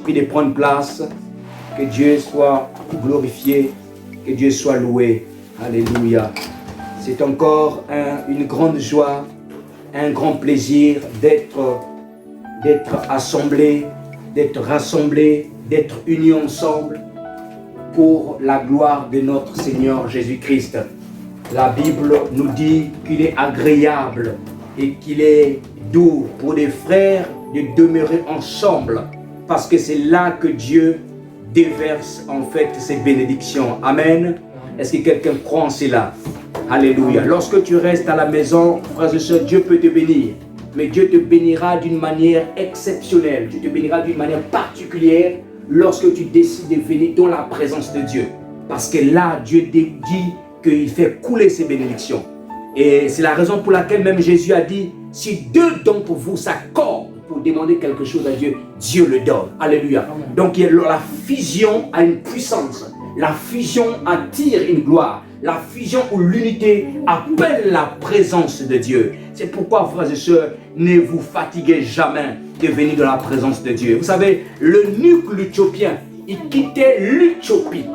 prie de prendre place. Que Dieu soit glorifié, que Dieu soit loué. Alléluia. C'est encore une grande joie, un grand plaisir d'être assemblés, d'être rassemblés, d'être unis ensemble pour la gloire de notre Seigneur Jésus-Christ. La Bible nous dit qu'il est agréable et qu'il est doux pour des frères de demeurer ensemble, parce que c'est là que Dieu déverse en fait ses bénédictions. Amen. Est-ce que quelqu'un croit en cela? Alléluia. Lorsque tu restes à la maison, frères et sœurs, Dieu peut te bénir. Mais Dieu te bénira d'une manière exceptionnelle. Dieu te bénira d'une manière particulière lorsque tu décides de venir dans la présence de Dieu. Parce que là, Dieu dit qu'il fait couler ses bénédictions. Et c'est la raison pour laquelle même Jésus a dit, si deux d'entre vous s'accordent pour demander quelque chose à Dieu, Dieu le donne. Alléluia. Donc la fusion a une puissance. La fusion attire une gloire. La fusion ou l'unité appelle la présence de Dieu. C'est pourquoi, frères et sœurs, ne vous fatiguez jamais de venir dans la présence de Dieu. Vous savez, l'eunuque l'Éthiopien, il quittait l'Éthiopie.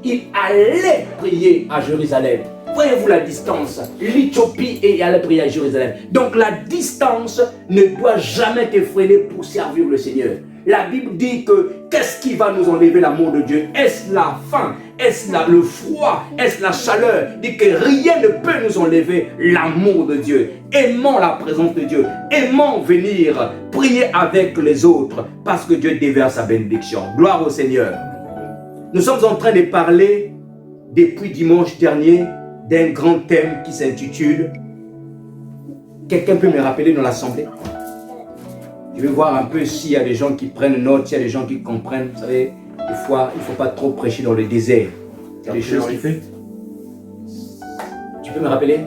Il allait prier à Jérusalem. Voyez-vous la distance? L'Éthiopie et aller prier à Jérusalem. Donc la distance ne doit jamais te freiner pour servir le Seigneur. La Bible dit que qu'est-ce qui va nous enlever l'amour de Dieu? Est-ce la faim? Est-ce le froid? Est-ce la chaleur? Dit que rien ne peut nous enlever l'amour de Dieu. Aimons la présence de Dieu. Aimons venir prier avec les autres parce que Dieu déverse sa bénédiction. Gloire au Seigneur. Nous sommes en train de parler depuis dimanche dernier d'un grand thème qui s'intitule. Quelqu'un peut me rappeler dans l'assemblée? Je vais voir un peu s'il y a des gens qui prennent note, s'il y a des gens qui comprennent. Vous savez, des fois, il ne faut pas trop prêcher dans le désert. Il y a des choses qui fait. Tu peux me rappeler?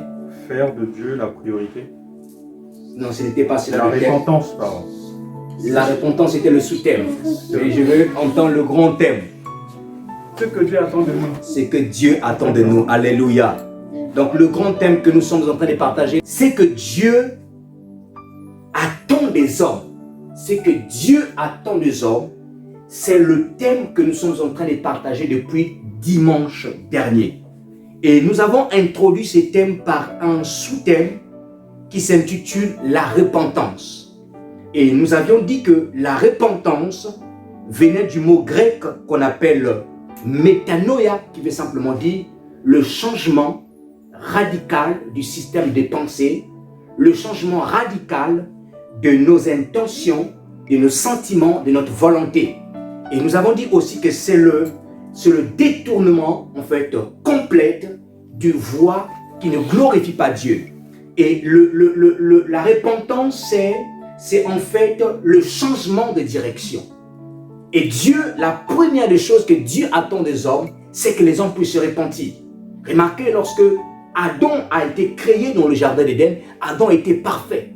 Faire de Dieu la priorité. Non, ce n'était pas cela. La repentance, pardon. La repentance était le sous-thème. Mais je veux entendre le grand thème. Ce que Dieu attend de nous. C'est que Dieu attend de nous. Alléluia. Donc le grand thème que nous sommes en train de partager, c'est que Dieu attend des hommes. C'est que Dieu attend des hommes. C'est le thème que nous sommes en train de partager depuis dimanche dernier. Et nous avons introduit ce thème par un sous-thème qui s'intitule la repentance. Et nous avions dit que la repentance venait du mot grec qu'on appelle métanoïa, qui veut simplement dire le changement radical du système de pensée, le changement radical de nos intentions, de nos sentiments, de notre volonté. Et nous avons dit aussi que c'est le détournement en fait complet du voie qui ne glorifie pas Dieu. Et la repentance, c'est en fait le changement de direction. Et Dieu, la première des choses que Dieu attend des hommes, c'est que les hommes puissent se repentir. Remarquez, lorsque Adam a été créé dans le jardin d'Éden, Adam était parfait.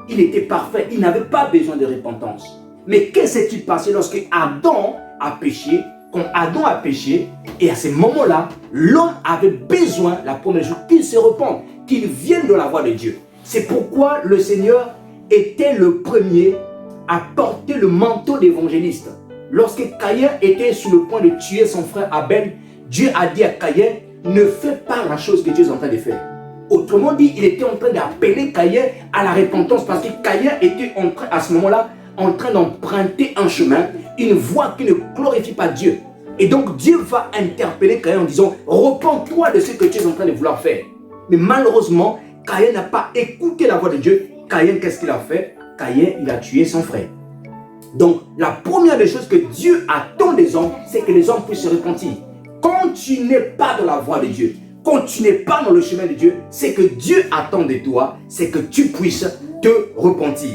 Il était parfait, il n'avait pas besoin de repentance. Mais qu'est-ce qui s'est passé lorsque Adam a péché? Quand Adam a péché, et à ce moment-là, l'homme avait besoin, la première chose, qu'il se repente, qu'il vienne de la voie de Dieu. C'est pourquoi le Seigneur était le premier à porter le manteau d'évangéliste. Lorsque Caïn était sur le point de tuer son frère Abel, Dieu a dit à Caïn, ne fais pas la chose que Dieu est en train de faire. Autrement dit, il était en train d'appeler Caïn à la repentance parce que Caïn était en train, à ce moment-là, en train d'emprunter un chemin, une voie qui ne glorifie pas Dieu. Et donc Dieu va interpeller Caïn en disant, repens-toi de ce que tu es en train de vouloir faire. Mais malheureusement, Caïn n'a pas écouté la voix de Dieu. Caïn, qu'est-ce qu'il a fait? Caïn, il a tué son frère. Donc, la première des choses que Dieu attend des hommes, c'est que les hommes puissent se repentir. Quand tu n'es pas dans la voie de Dieu, quand tu n'es pas dans le chemin de Dieu, c'est que Dieu attend de toi, c'est que tu puisses te repentir.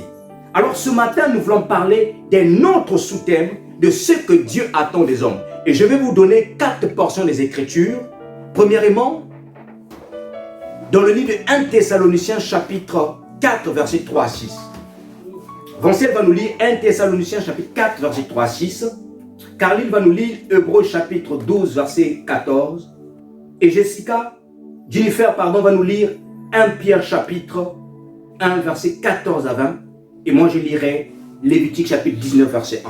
Alors, ce matin, nous voulons parler d'un autre sous-thème de ce que Dieu attend des hommes. Et je vais vous donner 4 portions des Écritures. Premièrement, dans le livre de 1 Thessaloniciens chapitre 4, verset 3 à 6. Vincent va nous lire 1 Thessaloniciens chapitre 4, verset 3 à 6. Carline va nous lire Hébreux chapitre 12, verset 14. Et Jennifer va nous lire 1 Pierre chapitre 1, verset 14 à 20. Et moi je lirai Lévitique chapitre 19, verset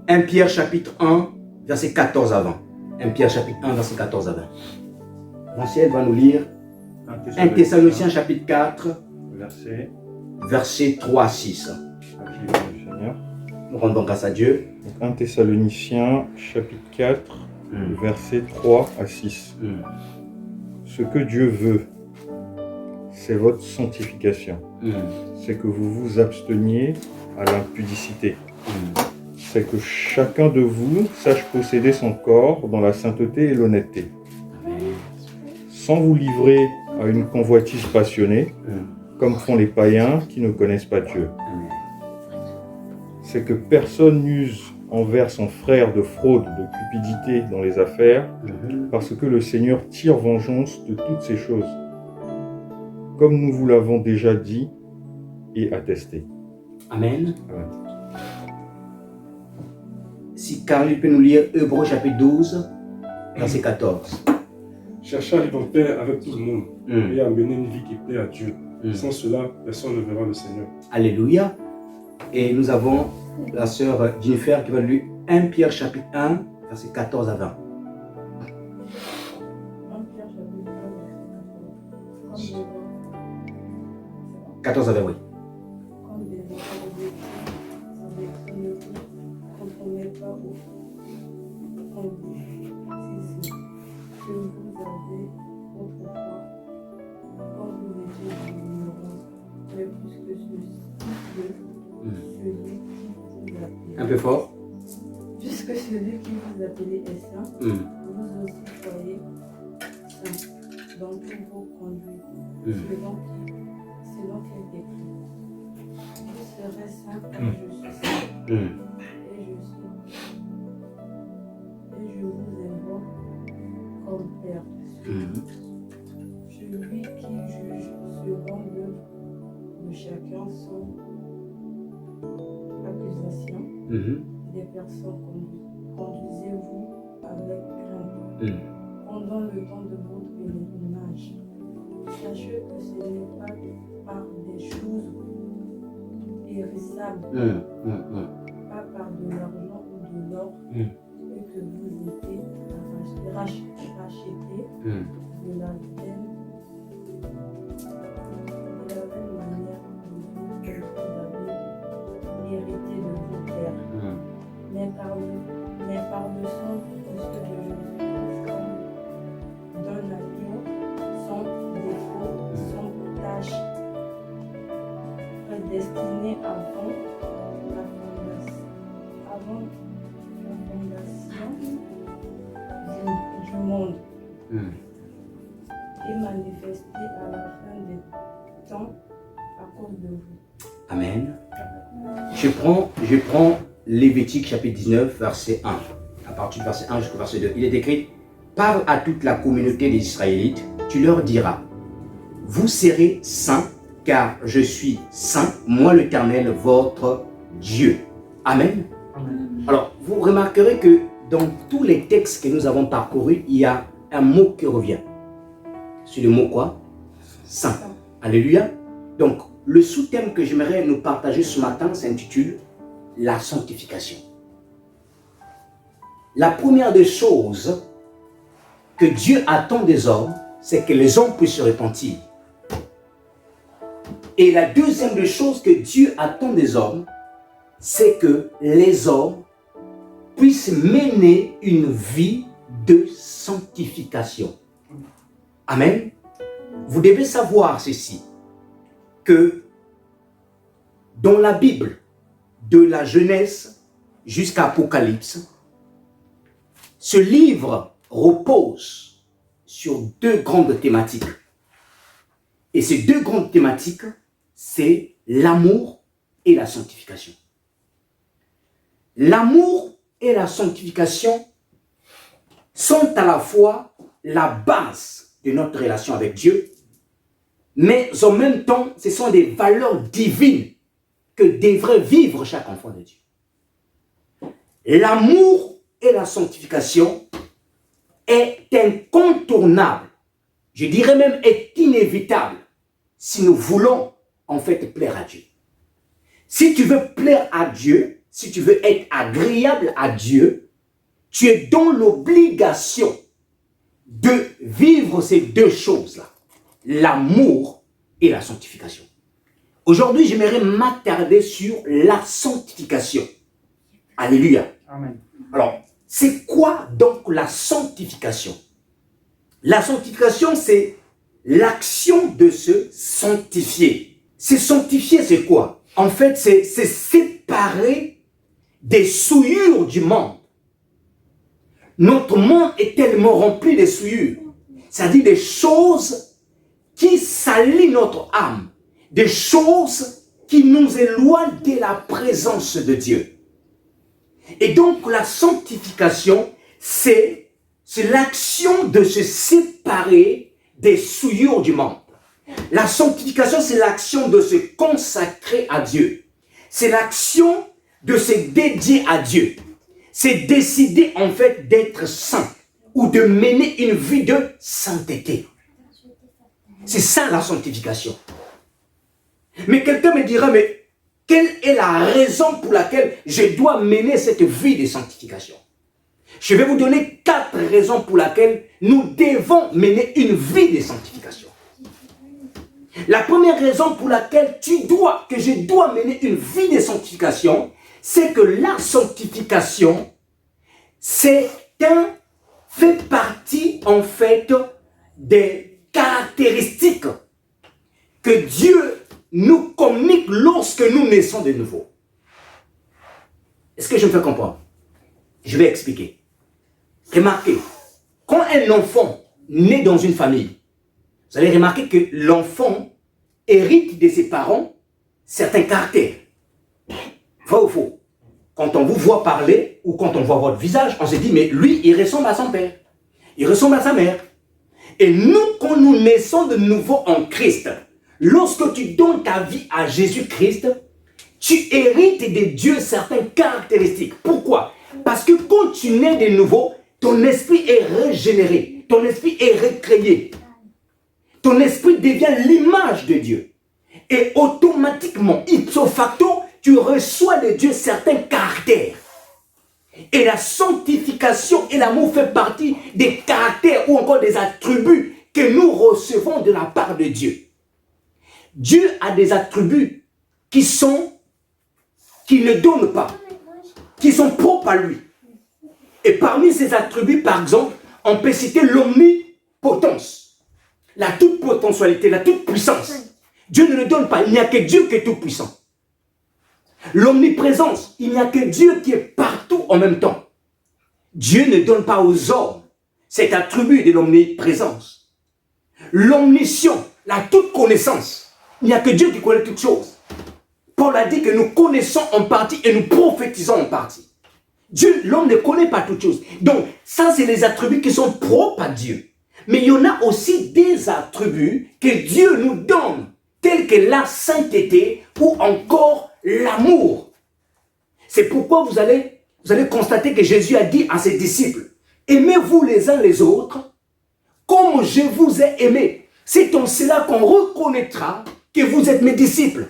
1. 1 Pierre chapitre 1, verset 14 à 20. 1 Pierre chapitre 1, verset 14 à 20. L'ancienne va nous lire 1 Thessaloniciens chapitre 4, verset 3 à 6. Nous rendons grâce à Dieu. 1 Thessaloniciens chapitre 4, verset 3 à 6. Ce que Dieu veut, c'est votre sanctification. C'est que vous vous absteniez à l'impudicité. C'est que chacun de vous sache posséder son corps dans la sainteté et l'honnêteté. Sans vous livrer à une convoitise passionnée, comme font les païens qui ne connaissent pas Dieu. C'est que personne n'use envers son frère de fraude, de cupidité dans les affaires, parce que le Seigneur tire vengeance de toutes ces choses, comme nous vous l'avons déjà dit et attesté. Amen. Si Carl peut nous lire Hébreux chapitre 12, verset 14. Cherchez à vivre en paix avec tout le monde et à mener une vie qui plaît à Dieu. Sans cela, personne ne verra le Seigneur. Alléluia. Et nous avons la sœur Jennifer qui va lire 1 Pierre chapitre 1, verset 14 à 20. 1 Pierre chapitre 1, verset 14. 14 à 20, oui. Comme des enfants avec ce ne comprenez pas au conduisisme que vous avez autrefois quand vous étiez dans l'ignorance, mais plus que celui qui vous appelait. Un peu fort. Puisque celui qui vous appelait est saint, vous aussi soyez saints dans tous vos conduites, selon qu'il décrit. Vous serez saints comme je suis saint, et je vous invoque comme Père. Celui qui juge selon l'œuvre de chacun sans accusation. Des personnes conduisez-vous avec crainte pendant le temps de votre pèlerinage. Sachez que ce n'est pas par des choses périssables, pas par de l'argent ou de l'or, et que vous étiez rachetés de la même manière que vous avez hérité de vos pères. Mais par le sang précieux de Jésus-Christ, comme d'un agneau, sans défaut, sans tache, prédestiné avant la fondation du monde, et manifesté à la fin des temps à cause de vous. Amen. Je prends Lévitique chapitre 19, verset 1. À partir du verset 1 jusqu'au verset 2. Il est écrit: parle à toute la communauté des Israélites, tu leur diras: vous serez saints, car je suis saint, moi l'Éternel, votre Dieu. Amen. Alors, vous remarquerez que dans tous les textes que nous avons parcourus, il y a un mot qui revient. C'est le mot quoi? Saint. Alléluia. Donc, le sous-thème que j'aimerais nous partager ce matin s'intitule la sanctification. La première des choses que Dieu attend des hommes, c'est que les hommes puissent se repentir. Et la deuxième des choses que Dieu attend des hommes, c'est que les hommes puissent mener une vie de sanctification. Amen. Vous devez savoir ceci, que dans la Bible, de la Genèse jusqu'à Apocalypse, ce livre repose sur deux grandes thématiques. Et ces deux grandes thématiques, c'est l'amour et la sanctification. L'amour et la sanctification sont à la fois la base de notre relation avec Dieu, mais en même temps, ce sont des valeurs divines que devrait vivre chaque enfant de Dieu. L'amour et la sanctification est incontournable, je dirais même est inévitable, si nous voulons en fait plaire à Dieu. Si tu veux plaire à Dieu, si tu veux être agréable à Dieu, tu es dans l'obligation de vivre ces deux choses-là, l'amour et la sanctification. Aujourd'hui, j'aimerais m'attarder sur la sanctification. Alléluia. Amen. Alors, c'est quoi donc la sanctification? La sanctification, c'est l'action de se sanctifier. Se sanctifier, c'est quoi? En fait, c'est séparer des souillures du monde. Notre monde est tellement rempli de souillures, c'est-à-dire des choses qui salissent notre âme, des choses qui nous éloignent de la présence de Dieu. Et donc la sanctification, c'est l'action de se séparer des souillures du monde. La sanctification, c'est l'action de se consacrer à Dieu. C'est l'action de se dédier à Dieu. C'est décider en fait d'être saint ou de mener une vie de sainteté. C'est ça la sanctification. Mais quelqu'un me dira, mais quelle est la raison pour laquelle je dois mener cette vie de sanctification? Je vais vous donner 4 raisons pour lesquelles nous devons mener une vie de sanctification. La première raison pour laquelle je dois mener une vie de sanctification, c'est que la sanctification, fait partie en fait des caractéristiques que Dieu nous communique lorsque nous naissons de nouveau. Est-ce que je me fais comprendre? Je vais expliquer. Remarquez, quand un enfant naît dans une famille, vous allez remarquer que l'enfant hérite de ses parents certains caractères. Vrai ou faux? Quand on vous voit parler ou quand on voit votre visage, on se dit, mais lui, il ressemble à son père. Il ressemble à sa mère. Et nous, quand nous naissons de nouveau en Christ, lorsque tu donnes ta vie à Jésus-Christ, tu hérites de Dieu certaines caractéristiques. Pourquoi? Parce que quand tu nais de nouveau, ton esprit est régénéré, ton esprit est recréé. Ton esprit devient l'image de Dieu. Et automatiquement, ipso facto, tu reçois de Dieu certains caractères. Et la sanctification et l'amour fait partie des caractères ou encore des attributs que nous recevons de la part de Dieu. Dieu a des attributs qui ne donnent pas, qui sont propres à lui. Et parmi ces attributs, par exemple, on peut citer l'omnipotence, la toute-potentialité, la toute-puissance. Dieu ne le donne pas, il n'y a que Dieu qui est tout-puissant. L'omniprésence, il n'y a que Dieu qui est partout en même temps. Dieu ne donne pas aux hommes cet attribut de l'omniprésence. L'omniscient, la toute connaissance, il n'y a que Dieu qui connaît toutes choses. Paul a dit que nous connaissons en partie et nous prophétisons en partie. Dieu, l'homme ne connaît pas toutes choses. Donc, ça, c'est les attributs qui sont propres à Dieu. Mais il y en a aussi des attributs que Dieu nous donne, tels que la sainteté ou encore l'amour. C'est pourquoi vous allez constater que Jésus a dit à ses disciples, aimez-vous les uns les autres comme je vous ai aimé. C'est en cela qu'on reconnaîtra que vous êtes mes disciples.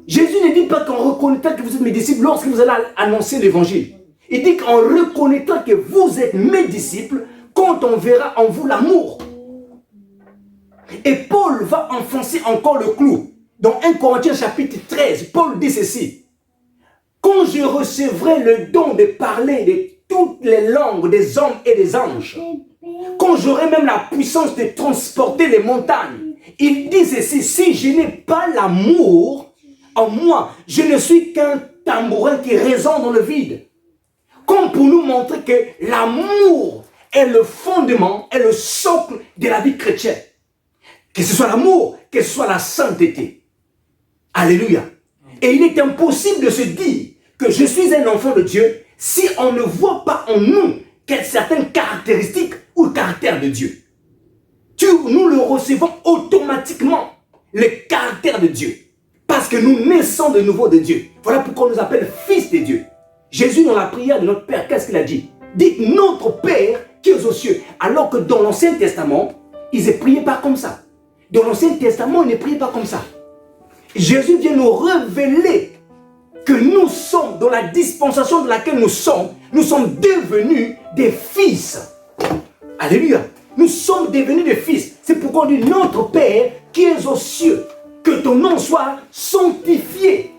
Jésus ne dit pas qu'on reconnaîtra que vous êtes mes disciples lorsque vous allez annoncer l'évangile. Il dit qu'on reconnaîtra que vous êtes mes disciples quand on verra en vous l'amour. Et Paul va enfoncer encore le clou. Dans 1 Corinthiens chapitre 13, Paul dit ceci. Quand je recevrai le don de parler de toutes les langues des hommes et des anges, quand j'aurai même la puissance de transporter les montagnes, il dit ceci, si je n'ai pas l'amour en moi, je ne suis qu'un tambourin qui résonne dans le vide. Comme pour nous montrer que l'amour est le fondement, est le socle de la vie chrétienne. Que ce soit l'amour, que ce soit la sainteté. Alléluia. Et il est impossible de se dire que je suis un enfant de Dieu si on ne voit pas en nous certaines caractéristiques ou caractères de Dieu. Nous le recevons automatiquement, le caractère de Dieu. Parce que nous naissons de nouveau de Dieu. Voilà pourquoi on nous appelle fils de Dieu. Jésus, dans la prière de notre Père, qu'est-ce qu'il a dit? Dites notre Père qui est aux cieux. Alors que dans l'Ancien Testament, ils ne priaient pas comme ça. Dans l'Ancien Testament, ils ne priaient pas comme ça. Jésus vient nous révéler que nous sommes dans la dispensation dans laquelle nous sommes devenus des fils. Alléluia. Nous sommes devenus des fils. C'est pourquoi on dit notre Père qui est aux cieux, que ton nom soit sanctifié.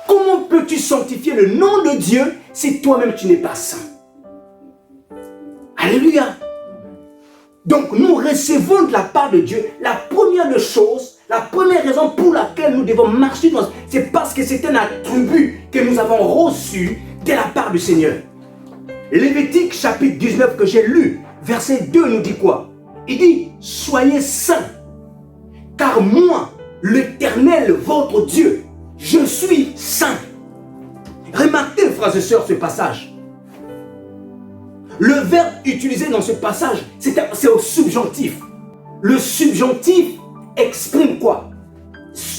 Comment peux-tu sanctifier le nom de Dieu si toi-même tu n'es pas saint? Alléluia. Donc nous recevons de la part de Dieu la première des choses, la première raison pour laquelle nous devons marcher dans, c'est parce que c'est un attribut que nous avons reçu de la part du Seigneur. Lévitique chapitre 19 que j'ai lu, verset 2 nous dit quoi? Il dit, soyez saints, car moi, l'Éternel, votre Dieu, je suis saint. Remarquez, frères et sœurs, ce passage. Le verbe utilisé dans ce passage, c'est au subjonctif. Le subjonctif exprime quoi?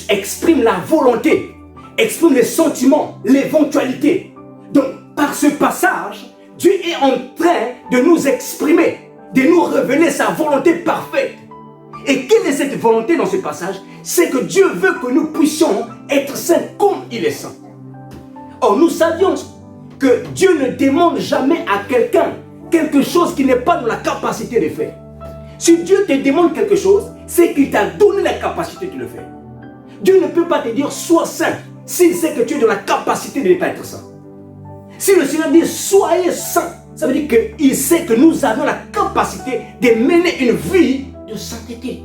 Exprime la volonté, exprime les sentiments, l'éventualité. Donc, par ce passage, Dieu est en train de nous exprimer, de nous révéler sa volonté parfaite. Et quelle est cette volonté dans ce passage? C'est que Dieu veut que nous puissions être saints comme il est saint. Or, nous savions que Dieu ne demande jamais à quelqu'un quelque chose qui n'est pas dans la capacité de faire. Si Dieu te demande quelque chose, c'est qu'il t'a donné la capacité de le faire. Dieu ne peut pas te dire sois saint s'il sait que tu es dans la capacité de ne pas être saint. Si le Seigneur dit soyez saints, ça veut dire qu'il sait que nous avons la capacité de mener une vie de sainteté.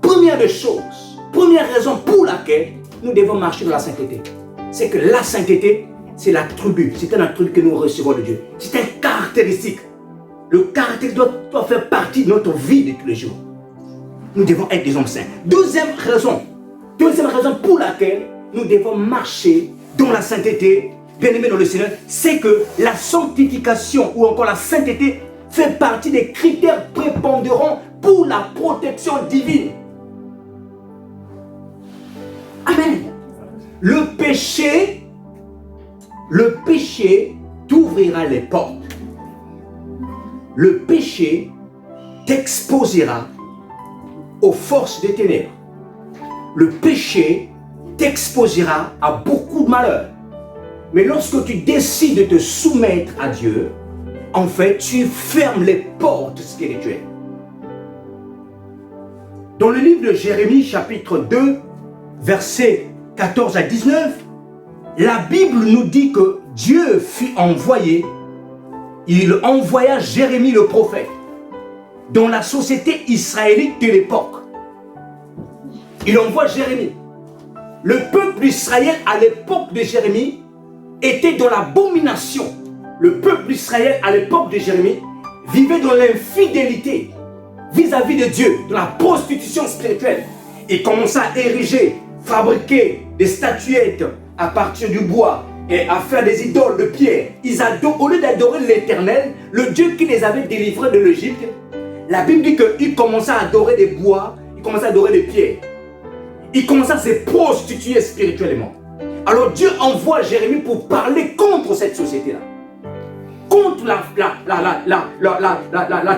Première des choses, première raison pour laquelle nous devons marcher dans la sainteté, c'est que la sainteté, c'est l'attribut, c'est un attribut que nous recevons de Dieu. C'est une caractéristique. Le caractère doit faire partie de notre vie de tous les jours. Nous devons être des hommes saints. Deuxième raison pour laquelle nous devons marcher dans la sainteté, bien-aimés dans le Seigneur, c'est que la sanctification ou encore la sainteté fait partie des critères prépondérants pour la protection divine. Amen. Le péché t'ouvrira les portes. Le péché t'exposera aux forces des ténèbres. Le péché t'exposera à beaucoup de malheurs. Mais lorsque tu décides de te soumettre à Dieu, en fait, tu fermes les portes spirituelles. Dans le livre de Jérémie, chapitre 2, versets 14 à 19, la Bible nous dit que Dieu fut envoyé, il envoya Jérémie le prophète dans la société israélite de l'époque. Il envoie Jérémie. Le peuple d'Israël à l'époque de Jérémie était dans l'abomination. Le peuple d'Israël à l'époque de Jérémie vivait dans l'infidélité vis-à-vis de Dieu, dans la prostitution spirituelle. Il commença à ériger, fabriquer des statuettes à partir du bois et à faire des idoles de pierre. Au lieu d'adorer l'Éternel, le Dieu qui les avait délivrés de l'Égypte, la Bible dit qu'ils commençaient à adorer des bois, ils commençaient à adorer des pierres. Ils commençaient à se prostituer spirituellement. Alors Dieu envoie Jérémie pour parler contre cette société-là. Contre la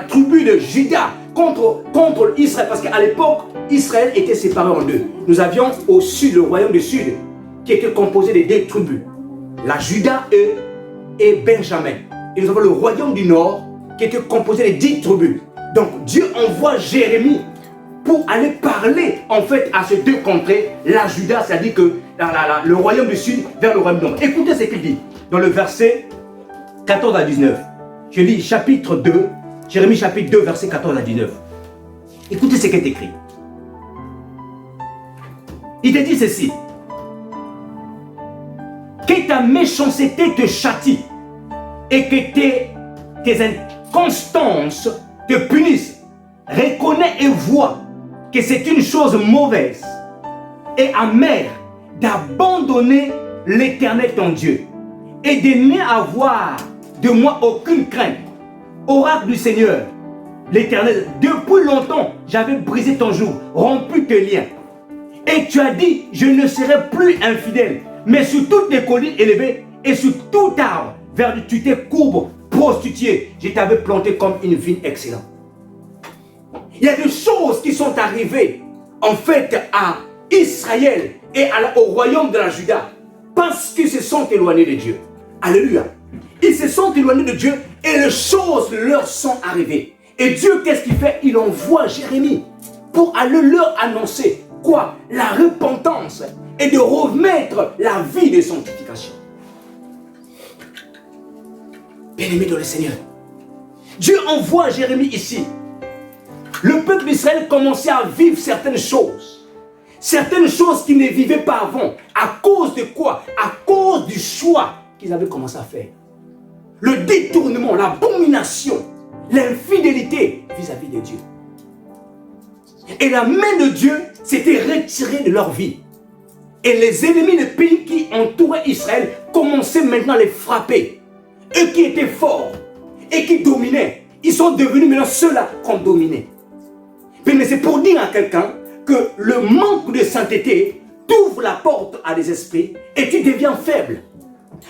tribu de Juda, contre Israël. Parce qu'à l'époque, Israël était séparé en deux. Nous avions au sud, le royaume du sud, qui était composé de deux tribus. La Juda et Benjamin. Et nous avons le royaume du nord, qui était composé de 10 tribus. Donc Dieu envoie Jérémie pour aller parler en fait à ces deux contrées, la Juda, c'est-à-dire que le royaume du sud vers le royaume du nord. Écoutez ce qu'il dit dans le verset 14 à 19. Je lis chapitre 2, Jérémie chapitre 2, verset 14 à 19. Écoutez ce qui est écrit. Il te dit ceci. Que ta méchanceté te châtie et que tes inconstances te punissent. Reconnais et vois que c'est une chose mauvaise et amère d'abandonner l'Éternel ton Dieu et de n'avoir de moi aucune crainte. Oracle du Seigneur, l'Éternel, depuis longtemps j'avais brisé ton joug, rompu tes liens. Et tu as dit, je ne serai plus infidèle, mais sur toutes les collines élevées et sur tout arbre, vers tu t'es courbe, prostituée, je t'avais planté comme une vigne excellente. Il y a des choses qui sont arrivées en fait à Israël et au royaume de la Juda parce qu'ils se sont éloignés de Dieu. Alléluia. Ils se sont éloignés de Dieu et les choses leur sont arrivées. Et Dieu, qu'est-ce qu'il fait? Il envoie Jérémie pour aller leur annoncer quoi? La repentance et de remettre la vie de sanctification. Bien-aimé dans le Seigneur, Dieu envoie Jérémie ici. Le peuple d'Israël commençait à vivre certaines choses. Certaines choses qu'ils ne vivaient pas avant. À cause de quoi? À cause du choix qu'ils avaient commencé à faire. Le détournement, l'abomination, l'infidélité vis-à-vis de Dieu. Et la main de Dieu s'était retirée de leur vie. Et les ennemis des pays qui entouraient Israël commençaient maintenant à les frapper. Eux qui étaient forts et qui dominaient, ils sont devenus maintenant ceux-là qu'on dominait. Mais c'est pour dire à quelqu'un que le manque de sainteté t'ouvre la porte à des esprits et tu deviens faible.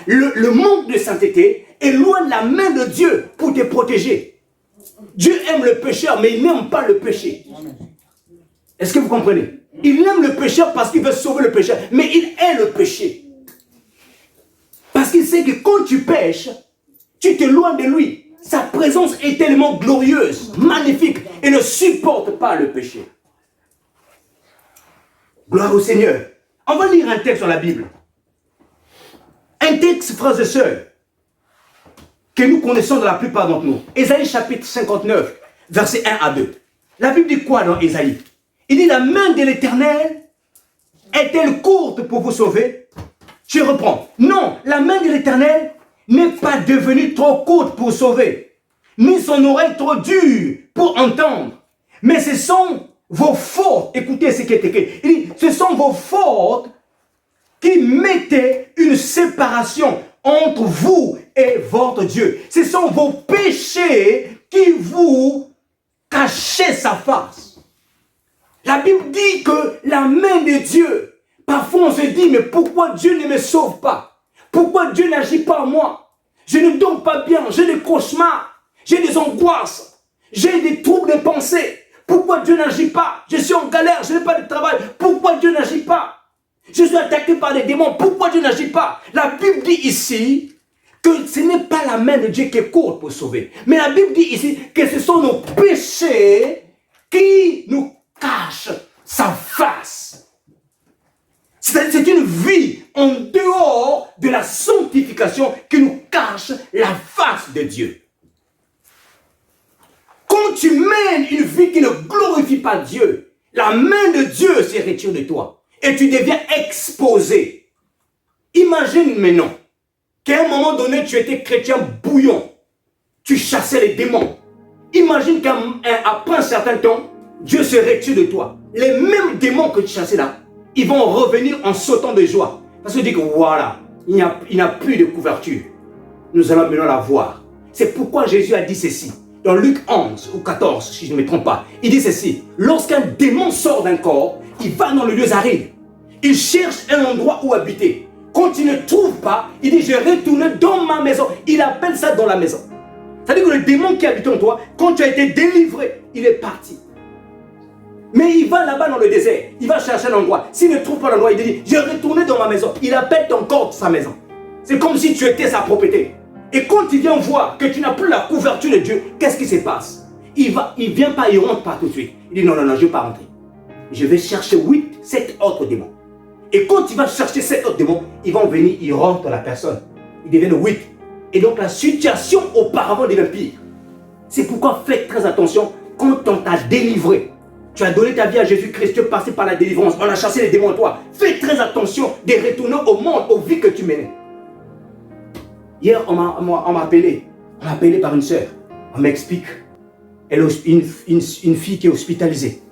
Le manque de sainteté éloigne la main de Dieu pour te protéger. Dieu aime le pécheur, mais il n'aime pas le péché. Est-ce que vous comprenez? Il aime le pécheur parce qu'il veut sauver le pécheur, mais il hait le péché. Parce qu'il sait que quand tu pêches, tu t'éloignes de lui. Sa présence est tellement glorieuse, magnifique, et ne supporte pas le péché. Gloire au Seigneur. On va lire un texte dans la Bible. Un texte, frères et sœurs, que nous connaissons dans la plupart d'entre nous. Ésaïe chapitre 59, versets 1 à 2. La Bible dit quoi dans Ésaïe? Il dit, la main de l'Éternel est-elle courte pour vous sauver? Je reprends. Non, la main de l'Éternel n'est pas devenue trop courte pour sauver, ni son oreille trop dure pour entendre. Mais ce sont vos fautes. Écoutez ce qui est écrit. Il dit, ce sont vos fautes qui mettaient une séparation entre vous et votre Dieu. Ce sont vos péchés qui vous cachaient sa face. La Bible dit que la main de Dieu, parfois on se dit, mais pourquoi Dieu ne me sauve pas? Pourquoi Dieu n'agit pas en moi? Je ne dors pas bien, j'ai des cauchemars, j'ai des angoisses, j'ai des troubles de pensée. Pourquoi Dieu n'agit pas? Je suis en galère, je n'ai pas de travail. Pourquoi Dieu n'agit pas? Je suis attaqué par des démons. Pourquoi Dieu n'agit pas? La Bible dit ici que ce n'est pas la main de Dieu qui est courte pour sauver. Mais la Bible dit ici que ce sont nos péchés qui nous cachent sa face. C'est une vie en dehors de la sanctification qui nous cache la face de Dieu. Quand tu mènes une vie qui ne glorifie pas Dieu, la main de Dieu se retire de toi et tu deviens exposé. Imagine maintenant qu'à un moment donné, tu étais chrétien bouillon. Tu chassais les démons. Imagine qu'après un certain temps, Dieu se retire de toi. Les mêmes démons que tu chassais là, ils vont revenir en sautant de joie. Parce que tu dis que voilà, il n'y a plus de couverture. Nous allons maintenant la voir. C'est pourquoi Jésus a dit ceci. Dans Luc 11 ou 14, si je ne me trompe pas, il dit ceci. Lorsqu'un démon sort d'un corps, il va dans le lieu aride. Il cherche un endroit où habiter. Quand il ne trouve pas, il dit, je retourne dans ma maison. Il appelle ça dans la maison. C'est-à-dire que le démon qui habite en toi, quand tu as été délivré, il est parti. Mais il va là-bas dans le désert, il va chercher l'endroit. S'il ne trouve pas l'endroit, il dit, je retourne dans ma maison. Il appelle ton corps sa maison. C'est comme si tu étais sa propriété. Et quand il vient voir que tu n'as plus la couverture de Dieu, qu'est-ce qui se passe? Il ne vient pas, il ne rentre pas tout de suite. Il dit, non, je ne vais pas rentrer. Je vais chercher 8, 7 autres démons. Et quand il va chercher 7 autres démons, ils vont venir, ils rentrent dans la personne. Ils deviennent 8. Et donc la situation auparavant devient pire. C'est pourquoi faites très attention quand on t'a délivré. Tu as donné ta vie à Jésus-Christ, tu es passé par la délivrance, on a chassé les démons en toi. Fais très attention de retourner au monde, aux vies que tu menais. Hier, on m'a appelé par une sœur. On m'explique. Elle est une fille qui est hospitalisée.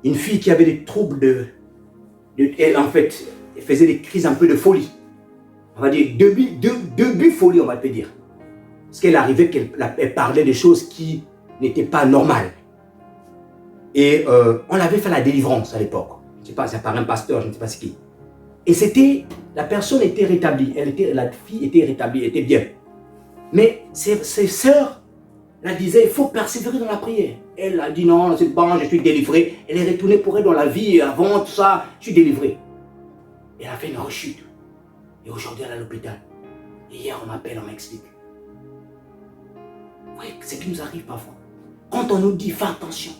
Une fille qui avait des troubles elle, en fait, elle faisait des crises un peu de folie. On va dire début folie, on va te dire. Parce qu'elle arrivait qu'elle parlait des choses qui n'étaient pas normales. Et on avait fait la délivrance à l'époque. Je ne sais pas, c'est par un pasteur, je ne sais pas ce qui. Et c'était, la personne était rétablie. La fille était rétablie, elle était bien. Mais ses sœurs la disaient, il faut persévérer dans la prière. Elle a dit non, c'est bon, je suis délivrée. Elle est retournée pour elle dans la vie avant tout ça, je suis délivrée. Elle a fait une rechute. Et aujourd'hui, elle est à l'hôpital. Et hier, on m'appelle, on m'explique. Vous voyez, c'est ce qui nous arrive parfois. Quand on nous dit, fais attention,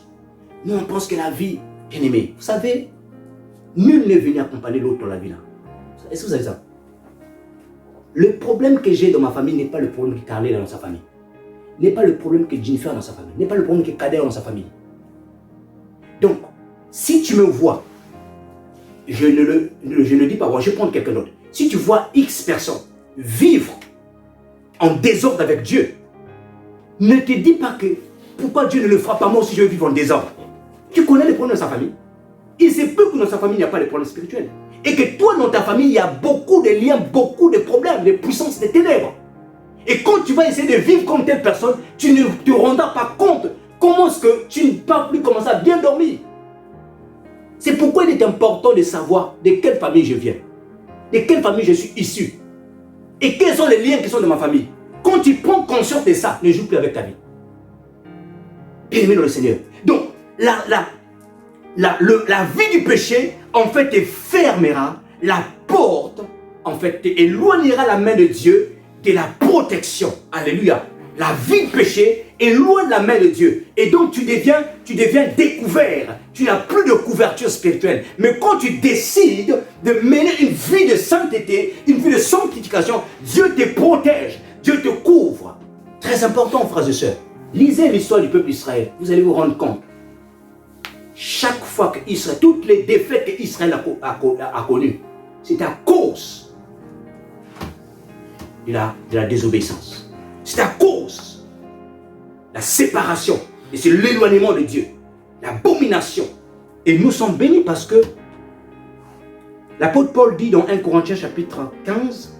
nous on pense que la vie, bien aimé, vous savez, nul n'est venu accompagner l'autre dans la vie là. Est-ce que vous savez ça? Le problème que j'ai dans ma famille n'est pas le problème que Carlé a dans sa famille. N'est pas le problème que Jennifer a dans sa famille. N'est pas le problème que Kader a dans sa famille. Donc, si tu me vois, je ne le dis pas, moi, je prends quelqu'un d'autre. Si tu vois X personnes vivre en désordre avec Dieu, ne te dis pas que pourquoi Dieu ne le fera pas, moi aussi je vais vivre en désordre. Tu connais les problèmes de sa famille. Il se peut que dans sa famille, il n'y a pas de problèmes spirituels. Et que toi, dans ta famille, il y a beaucoup de liens, beaucoup de problèmes, de puissances, de ténèbres. Et quand tu vas essayer de vivre comme telle personne, tu ne te rendras pas compte comment est-ce que tu ne peux plus commencer à bien dormir. C'est pourquoi il est important de savoir de quelle famille je viens, de quelle famille je suis issu, et quels sont les liens qui sont dans ma famille. Quand tu prends conscience de ça, ne joue plus avec ta vie. Bien-aimé dans le Seigneur. Donc, la vie du péché, en fait, te fermera la porte, en fait, éloignera la main de Dieu de la protection. Alléluia. La vie du péché éloigne la main de Dieu. Et donc, tu deviens découvert. Tu n'as plus de couverture spirituelle. Mais quand tu décides de mener une vie de sainteté, une vie de sanctification, Dieu te protège, Dieu te couvre. Très important, frères et sœurs. Lisez l'histoire du peuple d'Israël. Vous allez vous rendre compte. Chaque fois que Israël, toutes les défaites que Israël a connues, c'est à cause de la désobéissance. C'est à cause de la séparation. Et c'est l'éloignement de Dieu. L'abomination. Et nous sommes bénis parce que l'apôtre Paul dit dans 1 Corinthiens chapitre 15,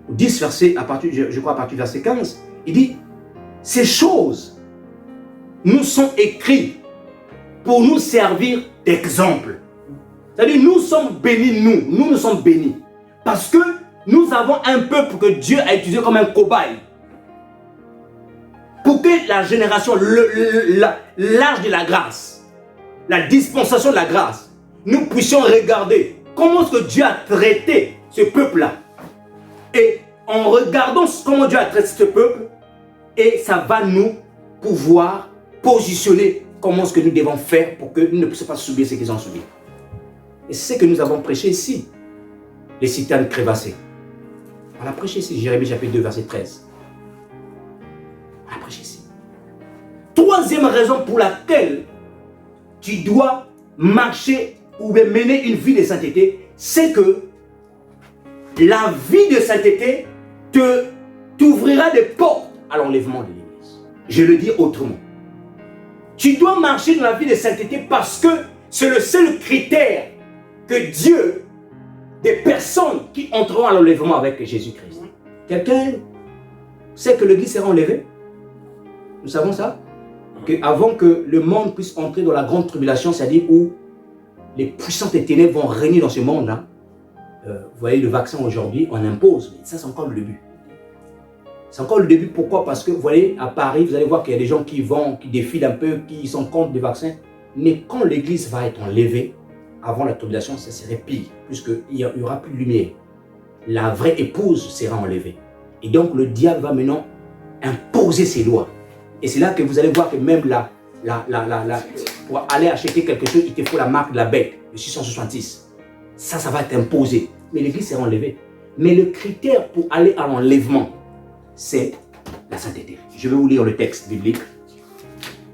10 verset, je crois à partir du verset 15, il dit, ces choses nous sont écrites pour nous servir d'exemple. C'est-à-dire, nous sommes bénis, nous sommes bénis. Parce que nous avons un peuple que Dieu a utilisé comme un cobaye. Pour que la génération, l'âge de la grâce, la dispensation de la grâce, nous puissions regarder comment est-ce que Dieu a traité ce peuple-là. Et en regardant comment Dieu a traité ce peuple, et ça va nous pouvoir positionner comment est-ce que nous devons faire pour que nous ne puissions pas subir ce qu'ils ont subi. Et c'est ce que nous avons prêché ici. Les citernes crévassées. On a prêché ici, Jérémie chapitre 2, verset 13. On a prêché ici. Troisième raison pour laquelle tu dois marcher ou mener une vie de sainteté, c'est que la vie de sainteté t'ouvrira des portes à l'enlèvement de l'Église. Je le dis autrement. Tu dois marcher dans la vie de sainteté parce que c'est le seul critère que Dieu, des personnes qui entreront à l'enlèvement avec Jésus-Christ. Quelqu'un sait que l'Église sera enlevée? Nous savons ça? Avant que le monde puisse entrer dans la grande tribulation, c'est-à-dire où les puissances des ténèbres vont régner dans ce monde-là. Vous voyez, le vaccin aujourd'hui, on impose. Mais ça, c'est encore le début. C'est encore le début. Pourquoi? Parce que vous voyez, à Paris, vous allez voir qu'il y a des gens qui défilent un peu, qui sont contre les vaccins. Mais quand l'Église va être enlevée, avant la tribulation, ça serait pire, puisqu'il n'y aura plus de lumière. La vraie épouse sera enlevée. Et donc, le diable va maintenant imposer ses lois. Et c'est là que vous allez voir que même pour aller acheter quelque chose, il te faut la marque de la bête, le 666. Ça va être imposé. Mais l'Église sera enlevée. Mais le critère pour aller à l'enlèvement, c'est la sainteté. Je vais vous lire le texte biblique.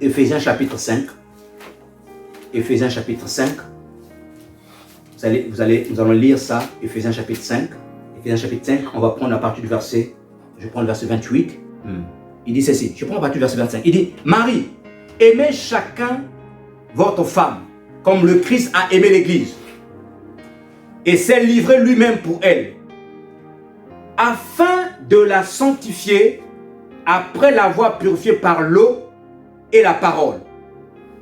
Éphésiens chapitre 5. Éphésiens chapitre 5. Nous allons lire ça, Éphésiens chapitre 5. Éphésiens chapitre 5, on va prendre à partir du verset, je prends le verset 28. Il dit ceci, je prends à partir du verset 25. Il dit, Marie, aimez chacun votre femme, comme le Christ a aimé l'Église, et s'est livré lui-même pour elle, afin de la sanctifier, après l'avoir purifiée par l'eau et la parole,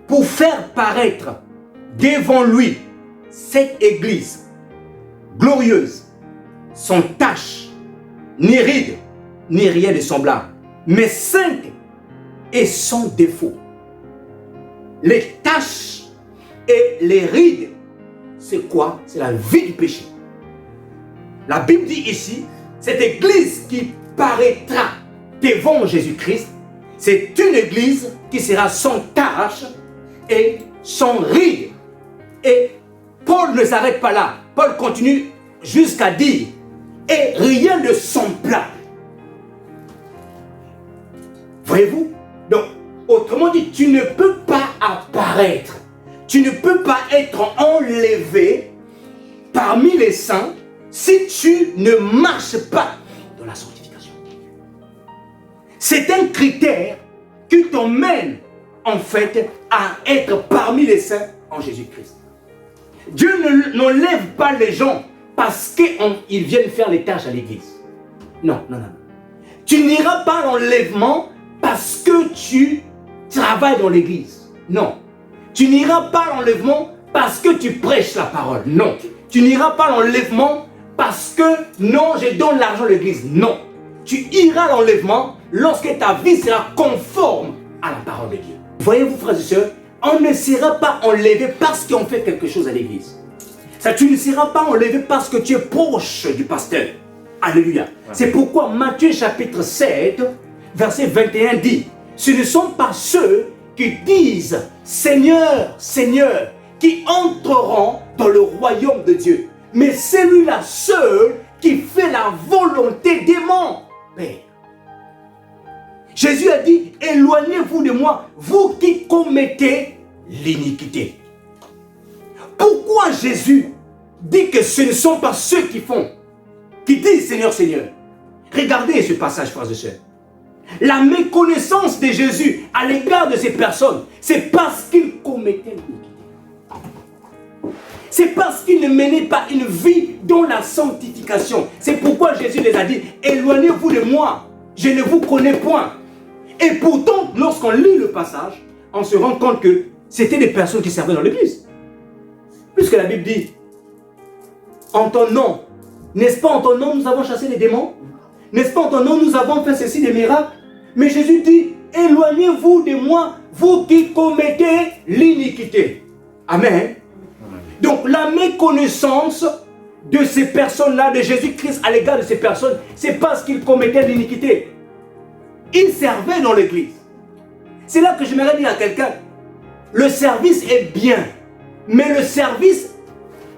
pour faire paraître devant lui cette Église glorieuse, sans tache, ni ride, ni rien de semblable, mais sainte et sans défaut. les taches et les rides, c'est quoi? C'est la vie du péché. La Bible dit ici, cette église qui paraîtra devant Jésus-Christ, c'est une église qui sera sans tache et sans ride. Et Paul ne s'arrête pas là. Paul continue jusqu'à dire, et rien de semblable. Voyez-vous? Donc, autrement dit, tu ne peux pas apparaître. Tu ne peux pas être enlevé parmi les saints si tu ne marches pas dans la sanctification. C'est un critère qui t'emmène en fait à être parmi les saints en Jésus-Christ. Dieu n'enlève pas les gens parce qu'ils viennent faire les tâches à l'église. Non, non, non. Tu n'iras pas à l'enlèvement parce que tu travailles dans l'église. Non. Tu n'iras pas à l'enlèvement parce que tu prêches la parole. Non. Tu n'iras pas à l'enlèvement parce que non, je donne l'argent à l'église. Non. Tu iras à l'enlèvement lorsque ta vie sera conforme à la parole de Dieu. Voyez-vous, frères et sœurs, on ne sera pas enlevé parce qu'on fait quelque chose à l'église. Ça, tu ne seras pas enlevé parce que tu es proche du pasteur. Alléluia. C'est pourquoi Matthieu chapitre 7, verset 21 dit, ce ne sont pas ceux qui disent Seigneur, Seigneur, qui entreront dans le royaume de Dieu, mais celui-là seul qui fait la volonté de mon Père. Jésus a dit, éloignez-vous de moi, vous qui commettez l'iniquité. Pourquoi Jésus dit que ce ne sont pas ceux qui disent Seigneur, Seigneur? Regardez ce passage, frères et sœurs. La méconnaissance de Jésus à l'égard de ces personnes, c'est parce qu'ils commettaient l'iniquité. C'est parce qu'ils ne menaient pas une vie dans la sanctification. C'est pourquoi Jésus les a dit, éloignez-vous de moi, je ne vous connais point. Et pourtant, lorsqu'on lit le passage, on se rend compte que c'était des personnes qui servaient dans l'église. Puisque la Bible dit, en ton nom, n'est-ce pas en ton nom nous avons chassé les démons? N'est-ce pas en ton nom nous avons fait ceci des miracles? Mais Jésus dit, éloignez-vous de moi, vous qui commettez l'iniquité. Amen. Donc la méconnaissance de ces personnes-là, de Jésus-Christ à l'égard de ces personnes, c'est parce qu'ils commettaient l'iniquité. Ils servaient dans l'église. C'est là que j'aimerais dire à quelqu'un, le service est bien, mais le service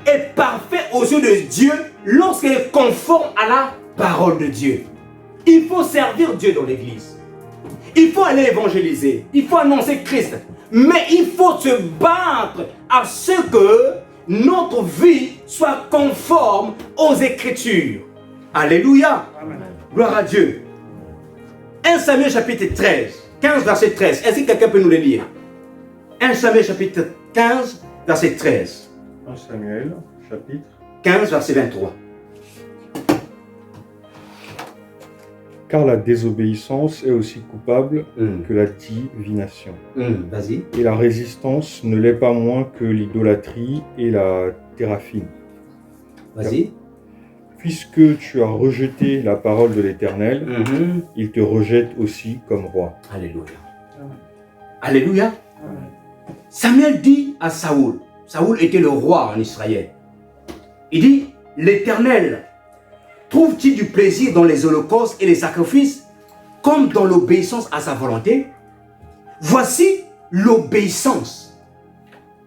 est parfait aux yeux de Dieu lorsqu'il est conforme à la parole de Dieu. Il faut servir Dieu dans l'église. Il faut aller évangéliser. Il faut annoncer Christ. Mais il faut se battre à ce que notre vie soit conforme aux Écritures. Alléluia. Amen. Gloire à Dieu. 1 Samuel chapitre 13, 15 verset 13. Est-ce que quelqu'un peut nous le lire? 1 Samuel chapitre 15 verset 13. 1 Samuel chapitre 15 verset 23. Car la désobéissance est aussi coupable que la divination. Vas-y. Et la résistance ne l'est pas moins que l'idolâtrie et la téraphine. Vas-y. Puisque tu as rejeté la parole de l'Éternel, il te rejette aussi comme roi. Alléluia. Alléluia. Samuel dit à Saoul, Saoul était le roi en Israël. Il dit, l'Éternel trouve-t-il du plaisir dans les holocaustes et les sacrifices, comme dans l'obéissance à sa volonté? Voici l'obéissance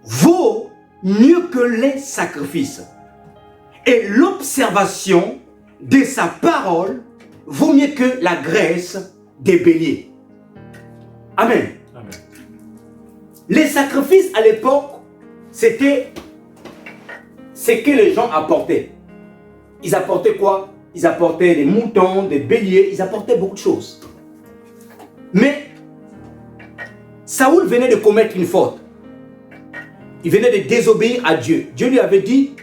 vaut mieux que les sacrifices. Et l'observation de sa parole vaut mieux que la graisse des béliers. Amen. Amen. Les sacrifices à l'époque, c'était ce que les gens apportaient. Ils apportaient quoi? Ils apportaient des moutons, des béliers, ils apportaient beaucoup de choses. Mais Saoul venait de commettre une faute. Il venait de désobéir à Dieu. Dieu lui avait dit,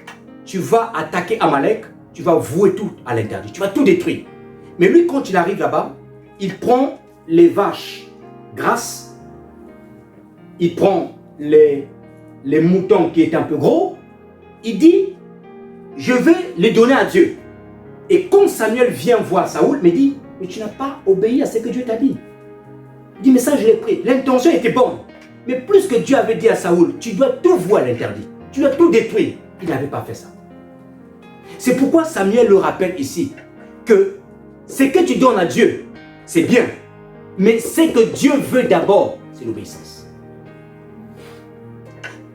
tu vas attaquer Amalek, tu vas vouer tout à l'interdit, tu vas tout détruire. Mais lui, quand il arrive là-bas, il prend les vaches grasses, il prend les moutons qui étaient un peu gros, il dit, je vais les donner à Dieu. Et quand Samuel vient voir Saoul, il me dit, mais tu n'as pas obéi à ce que Dieu t'a dit. Il dit, mais ça je l'ai pris. L'intention était bonne. Mais plus que Dieu avait dit à Saoul, tu dois tout voir l'interdit. Tu dois tout détruire. Il n'avait pas fait ça. C'est pourquoi Samuel le rappelle ici que ce que tu donnes à Dieu, c'est bien. Mais ce que Dieu veut d'abord, c'est l'obéissance.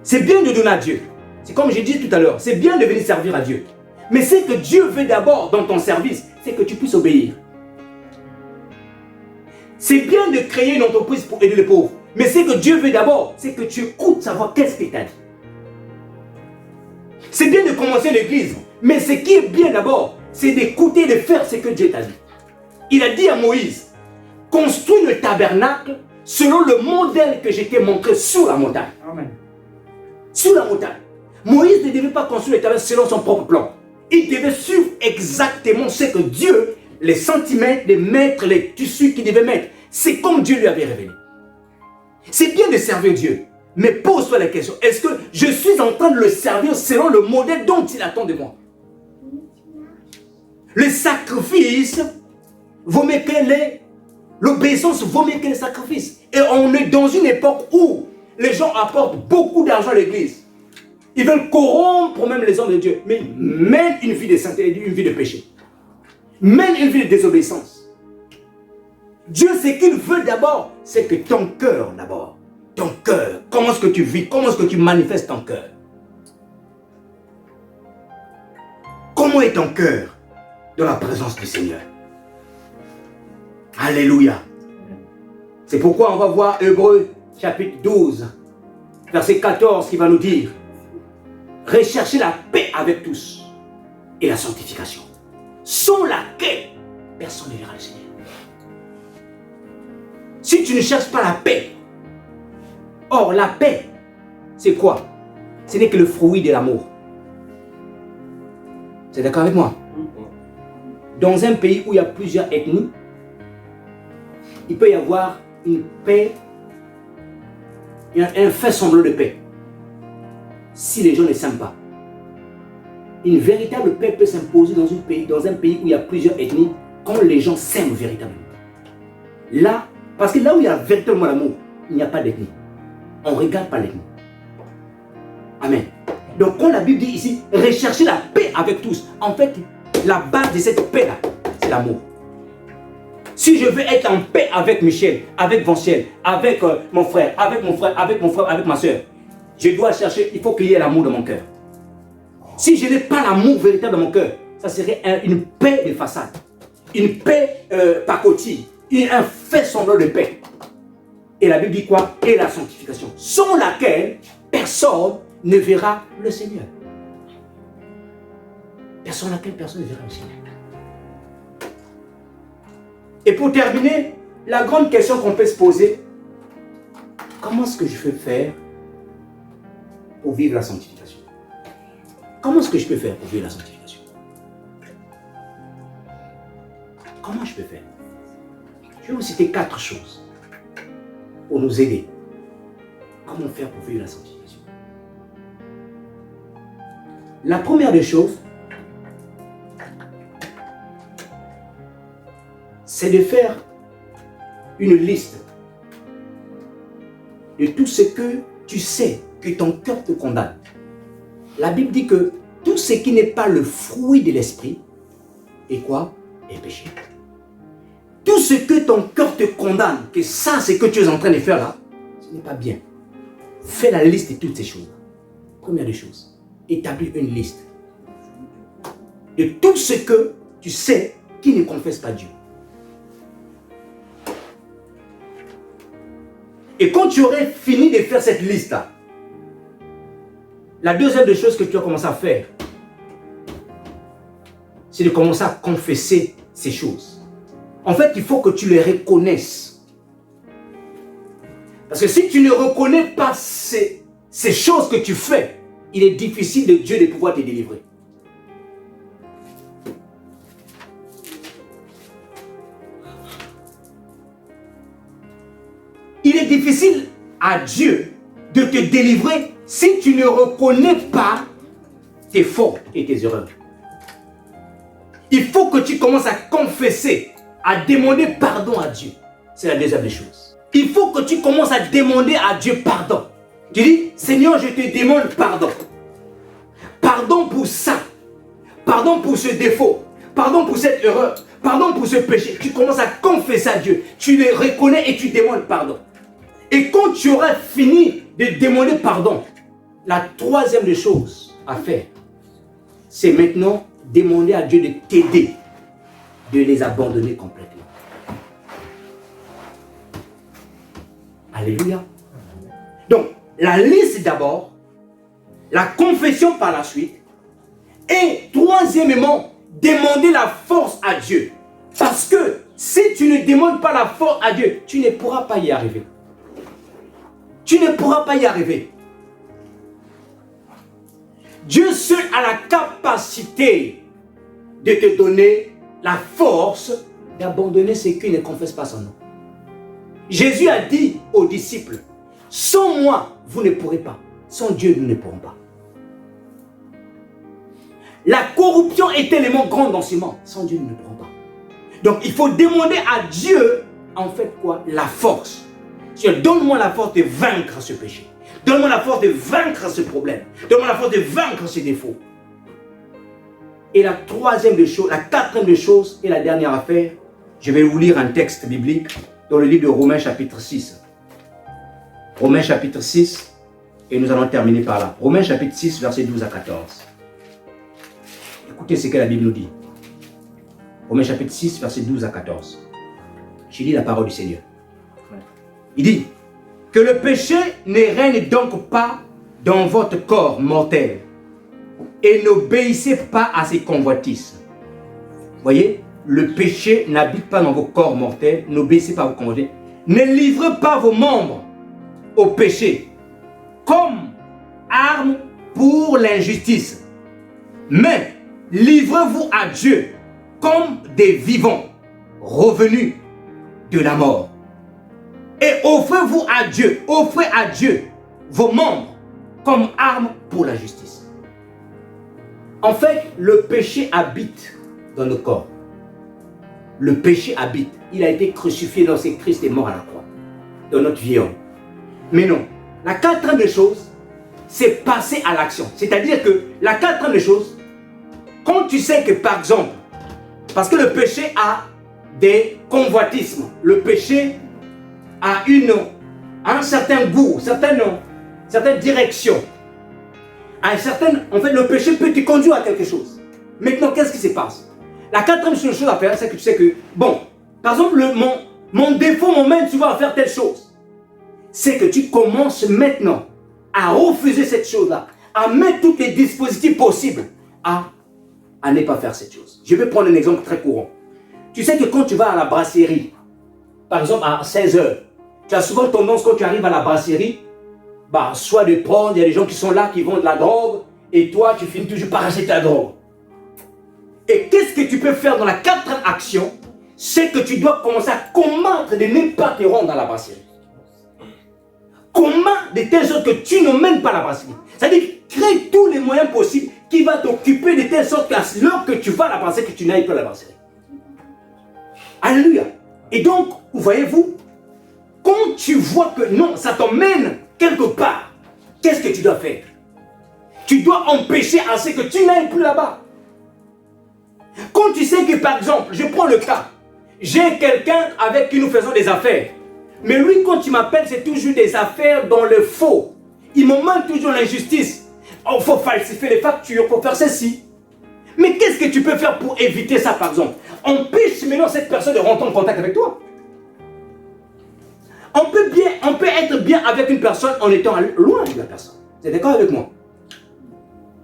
C'est bien de donner à Dieu. C'est comme j'ai dit tout à l'heure, c'est bien de venir servir à Dieu. Mais ce que Dieu veut d'abord dans ton service, c'est que tu puisses obéir. C'est bien de créer une entreprise pour aider les pauvres. Mais ce que Dieu veut d'abord, c'est que tu écoutes savoir qu'est-ce qu'il t'a dit. C'est bien de commencer l'église. Mais ce qui est bien d'abord, c'est d'écouter et de faire ce que Dieu t'a dit. Il a dit à Moïse, construis le tabernacle selon le modèle que je t'ai montré sur la montagne. Amen. Sur la montagne. Moïse ne devait pas construire le tabernacle selon son propre plan. Il devait suivre exactement ce que Dieu, les centimètres, les mètres, les tissus qu'il devait mettre. C'est comme Dieu lui avait révélé. C'est bien de servir Dieu. Mais pose-toi la question, est-ce que je suis en train de le servir selon le modèle dont il attend de moi? Le sacrifice vaut mieux que l'obéissance vaut mieux que le sacrifice. Et on est dans une époque où les gens apportent beaucoup d'argent à l'église. Ils veulent corrompre même les hommes de Dieu. Mais mène une vie de sainteté, une vie de péché. Mène une vie de désobéissance. Dieu, ce qu'il veut d'abord, c'est que ton cœur d'abord. Ton cœur. Comment est-ce que tu vis? Comment est-ce que tu manifestes ton cœur? Comment est ton cœur dans la présence du Seigneur? Alléluia. C'est pourquoi on va voir Hébreux chapitre 12, verset 14 qui va nous dire: recherchez la paix avec tous et la sanctification, sans laquelle personne ne verra le Seigneur. Si tu ne cherches pas la paix, or la paix, c'est quoi? Ce n'est que le fruit de l'amour. C'est d'accord avec moi? Dans un pays où il y a plusieurs ethnies, il peut y avoir une paix, un fait semblant de paix. Si les gens ne s'aiment pas. Une véritable paix peut s'imposer dans un pays où il y a plusieurs ethnies, quand les gens s'aiment véritablement. Là, parce que là où il y a véritablement l'amour, il n'y a pas d'ethnie. On ne regarde pas l'ethnie. Amen. Donc quand la Bible dit ici, recherchez la paix avec tous, en fait, la base de cette paix-là, c'est l'amour. Si je veux être en paix avec Michel, avec Vinciel, avec mon frère, avec ma soeur, je dois chercher, il faut qu'il y ait l'amour dans mon cœur. Si je n'ai pas l'amour véritable dans mon cœur, ça serait une paix de façade, une paix pacotille, un fait semblant de paix. Et la Bible dit quoi? Et la sanctification, sans laquelle personne ne verra le Seigneur. Sans laquelle personne ne verra le Seigneur. Et pour terminer, la grande question qu'on peut se poser, comment est-ce que je peux faire pour vivre la sanctification? Comment est-ce que je peux faire pour vivre la sanctification? Comment je peux faire? Je vais vous citer 4 choses pour nous aider. Comment faire pour vivre la sanctification? La première des choses, c'est de faire une liste de tout ce que tu sais que ton cœur te condamne. La Bible dit que tout ce qui n'est pas le fruit de l'esprit est quoi? Est péché. Tout ce que ton cœur te condamne, que ça c'est que tu es en train de faire là, ce n'est pas bien. Fais la liste de toutes ces choses. Première des choses, établis une liste de tout ce que tu sais qui ne confesse pas Dieu. Et quand tu aurais fini de faire cette liste-là, la deuxième des choses que tu vas commencer à faire, c'est de commencer à confesser ces choses. En fait, il faut que tu les reconnaisses. Parce que si tu ne reconnais pas ces choses que tu fais, il est difficile de Dieu de pouvoir te délivrer. Il est difficile à Dieu de te délivrer si tu ne reconnais pas tes fautes et tes erreurs. Il faut que tu commences à confesser, à demander pardon à Dieu. C'est la deuxième des choses. il faut que tu commences à demander à Dieu pardon. Tu dis, Seigneur, je te demande pardon. Pardon pour ça. Pardon pour ce défaut. Pardon pour cette erreur. Pardon pour ce péché. Tu commences à confesser à Dieu. Tu le reconnais et tu demandes pardon. Et quand tu auras fini de demander pardon, la troisième des choses à faire, c'est maintenant demander à Dieu de t'aider, de les abandonner complètement. Alléluia. Donc, la liste d'abord, la confession par la suite, et troisièmement, demander la force à Dieu. Parce que si tu ne demandes pas la force à Dieu, tu ne pourras pas y arriver. Tu ne pourras pas y arriver. Dieu seul a la capacité de te donner la force d'abandonner ceux qui ne confessent pas son nom. Jésus a dit aux disciples, sans moi, vous ne pourrez pas. Sans Dieu, nous ne pourrons pas. La corruption est tellement grande dans ce monde. Sans Dieu, nous ne pourrons pas. Donc, il faut demander à Dieu, en fait, quoi? La force. Dieu, donne-moi la force de vaincre ce péché. Donne-moi la force de vaincre ce problème. Donne-moi la force de vaincre ce défaut. Et la troisième des choses, la quatrième des choses, et la dernière affaire, je vais vous lire un texte biblique dans le livre de Romains chapitre 6. Romains chapitre 6, et nous allons terminer par là. Romains chapitre 6, versets 12 à 14. Écoutez ce que la Bible nous dit. Romains chapitre 6, versets 12 à 14. Je lis la parole du Seigneur. Il dit que le péché ne règne donc pas dans votre corps mortel et n'obéissez pas à ses convoitises. Voyez, le péché n'habite pas dans vos corps mortels, n'obéissez pas à vos convoitises. Ne livrez pas vos membres au péché comme armes pour l'injustice, mais livrez-vous à Dieu comme des vivants revenus de la mort. Et offrez-vous à Dieu, offrez à Dieu vos membres comme armes pour la justice. En fait, le péché habite dans nos corps. Le péché habite. Il a été crucifié lorsque Christ est mort à la croix. Dans notre vie. Mais non. La quatrième des choses, c'est passer à l'action. C'est-à-dire que la quatrième des choses, quand tu sais que par exemple, parce que le péché a des convoitismes, le péché a un certain goût, certaine direction. En fait, le péché peut te conduire à quelque chose. Maintenant, qu'est-ce qui se passe? La quatrième chose à faire, c'est que tu sais que, bon, par exemple, mon défaut m'emmène souvent à faire telle chose. C'est que tu commences maintenant à refuser cette chose-là, à mettre tous les dispositifs possibles à ne pas faire cette chose. Je vais prendre un exemple très courant. Tu sais que quand tu vas à la brasserie, par exemple à 16h, tu as souvent tendance quand tu arrives à la brasserie, soit de prendre, il y a des gens qui sont là, qui vendent de la drogue, et toi tu finis toujours par acheter la drogue. Et qu'est-ce que tu peux faire dans la quatrième action? C'est que tu dois commencer à combattre de ne pas te rendre dans la brasserie. Comment de telle sorte que tu n'emmènes pas la brasserie. C'est-à-dire, crée tous les moyens possibles qui vont t'occuper de telle sorte qu'à l'heure que tu vas à la brasserie, que tu n'ailles pas à la brasserie. Alléluia. Et donc, voyez-vous, quand tu vois que non, ça t'emmène quelque part, qu'est-ce que tu dois faire? Tu dois empêcher à ce que tu n'ailles plus là-bas. Quand tu sais que, par exemple, je prends le cas, j'ai quelqu'un avec qui nous faisons des affaires, mais lui, quand il m'appelle, c'est toujours des affaires dans le faux. Il me demande toujours l'injustice. Il faut falsifier les factures, il faut faire ceci. Mais qu'est-ce que tu peux faire pour éviter ça, par exemple? Empêche maintenant cette personne de rentrer en contact avec toi. On peut être bien avec une personne en étant loin de la personne. Vous êtes d'accord avec moi?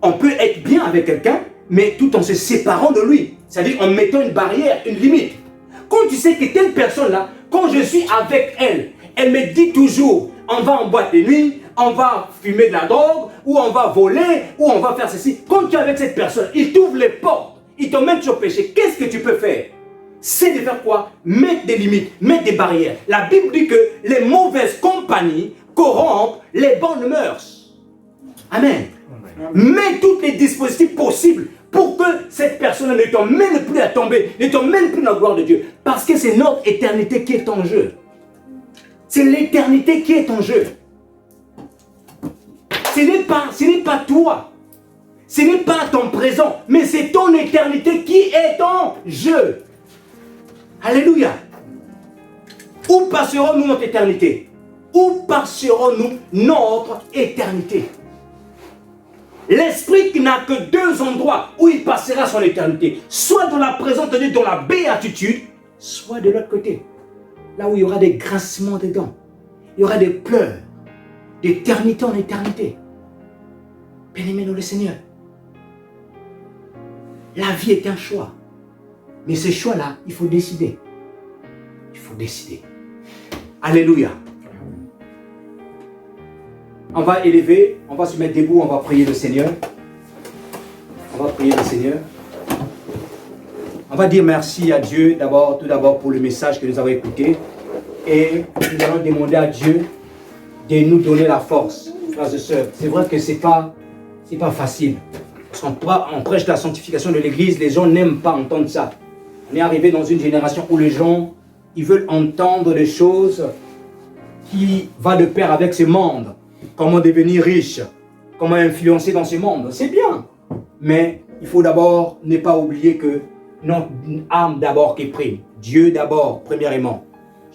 On peut être bien avec quelqu'un, mais tout en se séparant de lui. C'est-à-dire en mettant une barrière, une limite. Quand tu sais que telle personne-là, quand je suis avec elle, elle me dit toujours, on va en boîte de nuit, on va fumer de la drogue, ou on va voler, ou on va faire ceci. Quand tu es avec cette personne, il t'ouvre les portes, il t'emmène sur le péché. Qu'est-ce que tu peux faire? C'est de faire quoi? Mettre des limites, mettre des barrières. La Bible dit que les mauvaises compagnies corrompent les bonnes mœurs. Amen. Mets tous les dispositifs possibles pour que cette personne ne t'emmène plus à tomber, ne t'emmène plus dans la gloire de Dieu. Parce que c'est notre éternité qui est en jeu. C'est l'éternité qui est en jeu. Ce n'est pas toi. Ce n'est pas ton présent, mais c'est ton éternité qui est en jeu. Alléluia. Où passerons-nous notre éternité? Où passerons-nous notre éternité? L'esprit qui n'a que deux endroits où il passera son éternité. Soit dans la présence de Dieu, dans la béatitude, soit de l'autre côté. Là où il y aura des grincements de dents. Il y aura des pleurs. D'éternité en éternité. Bien-aimés dans le Seigneur. La vie est un choix. Mais ce choix-là, il faut décider. Il faut décider. Alléluia. On va élever, on va se mettre debout, on va prier le Seigneur. On va prier le Seigneur. On va dire merci à Dieu tout d'abord pour le message que nous avons écouté. Et nous allons demander à Dieu de nous donner la force. Frères et sœurs, c'est vrai que c'est pas facile. Parce qu'on prêche la sanctification de l'Église, les gens n'aiment pas entendre ça. On est arrivé dans une génération où les gens, ils veulent entendre des choses qui vont de pair avec ce monde. Comment devenir riche, comment influencer dans ce monde. C'est bien. Mais il faut d'abord ne pas oublier que notre âme d'abord qui prime. Dieu d'abord, premièrement.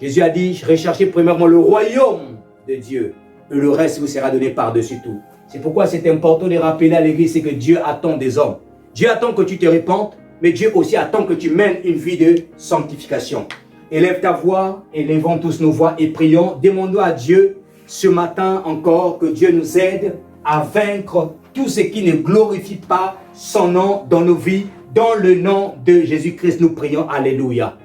Jésus a dit, recherchez premièrement le royaume de Dieu. Et le reste vous sera donné par-dessus tout. C'est pourquoi c'est important de rappeler à l'Église, c'est que Dieu attend des hommes. Dieu attend que tu te répandes, mais Dieu aussi attend que tu mènes une vie de sanctification. Élève ta voix, élevons tous nos voix et prions. Demandons à Dieu ce matin encore que Dieu nous aide à vaincre tout ce qui ne glorifie pas son nom dans nos vies. Dans le nom de Jésus-Christ, nous prions. Alléluia.